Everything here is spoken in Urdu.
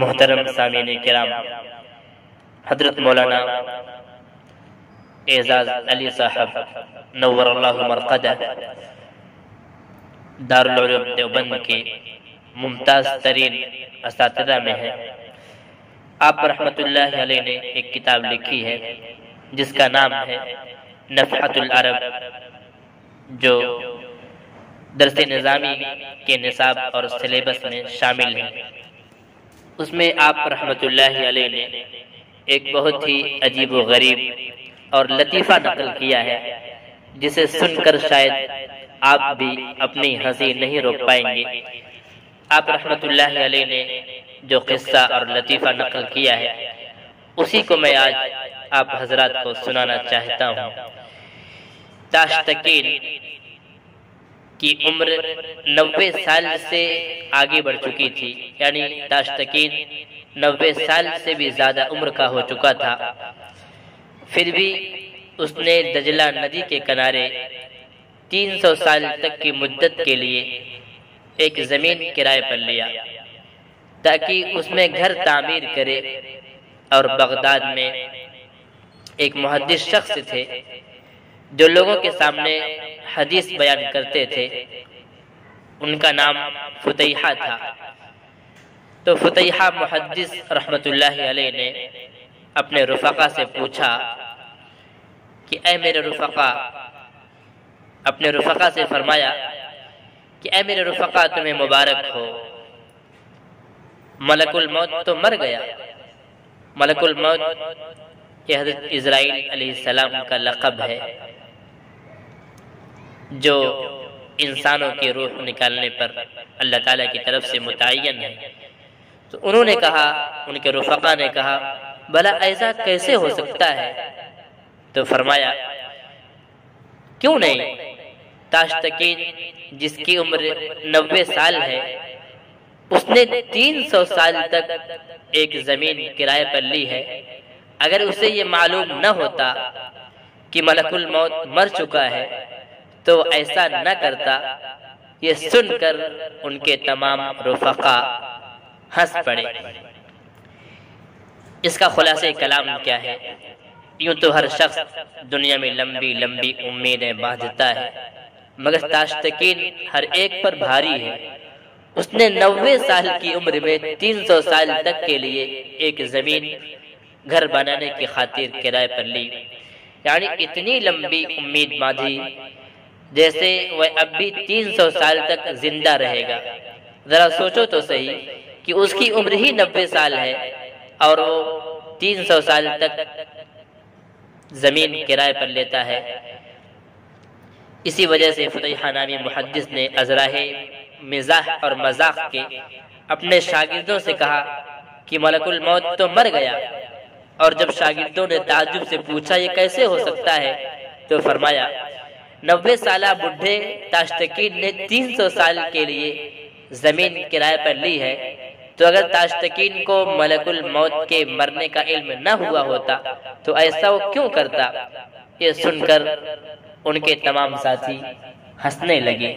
محترم سامعین کرام، حضرت مولانا اعزاز علی صاحب نور اللہ مرقدہ دارالعلوم دیوبند کے ممتاز ترین اساتذہ میں ہیں۔ آپ رحمت اللہ علیہ نے ایک کتاب لکھی ہے جس کا نام ہے نفحۃ العرب، جو درس نظامی کے نصاب اور سلیبس میں شامل ہے۔ اس میں آپ رحمت اللہ علیہ نے ایک بہت ہی عجیب و غریب اور لطیفہ نقل کیا ہے، جسے سن کر شاید آپ بھی اپنی ہنسی نہیں روک پائیں گے۔ آپ رحمت اللہ علیہ نے جو قصہ اور لطیفہ نقل کیا ہے اسی کو میں آج آپ حضرات کو سنانا چاہتا ہوں۔ تاشتکین کی عمر 90 سال سے آگے بڑھ چکی تھی، یعنی تاشتکین 90 سال سے بھی زیادہ عمر کا ہو چکا تھا۔ پھر بھی اس نے دجلہ ندی کے کنارے 300 سال تک کی مدت کے لیے ایک زمین کرائے پر لیا تاکہ اس میں گھر تعمیر کرے، اور بغداد میں ایک محدث شخص تھے جو لوگوں کے سامنے حدیث بیان کرتے تھے، ان کا نام فتیحہ تھا۔ تو فتیحہ محدث رحمت اللہ علیہ نے اپنے رفقا سے پوچھا کہ اے میرے رفقا، اپنے رفقا سے فرمایا کہ اے میرے رفقا تمہیں مبارک ہو، ملک الموت تو مر گیا۔ ملک الموت یہ حضرت اسرائیل علیہ السلام کا لقب ہے، جو انسانوں کی روح نکالنے پر اللہ تعالیٰ کی طرف سے متعین ہے۔ تو انہوں نے کہا، ان کے رفقا نے کہا، بھلا ایسا کیسے ہو سکتا ہے؟ تو فرمایا کیوں نہیں، تاشتکین جس کی عمر 90 سال ہے، اس نے 300 سال تک ایک زمین کرائے پر لی ہے۔ اگر اسے یہ معلوم نہ ہوتا کہ ملک الموت مر چکا ہے تو ایسا نہ کرتا۔ یہ سن کر ان کے تمام رفقا ہنس پڑے۔ اس کا خلاصہ کلام کیا ہے؟ یوں تو ہر شخص دنیا میں لمبی لمبی امیدیں باندھتا ہے، مگر تاشتکین ہر ایک پر بھاری ہے۔ اس نے 90 سال کی عمر میں 300 سال تک کے لیے ایک زمین گھر بنانے کی خاطر کرائے پر لی، یعنی اتنی لمبی امید باندھی جیسے وہ اب بھی 300 سال تک زندہ رہے گا۔ ذرا سوچو تو صحیح کہ اس کی عمر ہی 90 سال ہے اور وہ 300 سال تک زمین کرائے پر لیتا ہے۔ اسی وجہ سے فتیحہ نامی محدث نے ازراہ مزاح اور مذاق کے اپنے شاگردوں سے کہا کہ ملک الموت تو مر گیا، اور جب شاگردوں نے تعجب سے پوچھا یہ کیسے ہو سکتا ہے تو فرمایا 90 سالہ بڈھے تاشتکین نے 300 سال کے لیے زمین کرائے پر لی ہے، تو اگر تاشتکین کو ملک الموت کے مرنے کا علم نہ ہوا ہوتا تو ایسا وہ کیوں کرتا؟ یہ سن کر ان کے تمام ساتھی ہنسنے لگے۔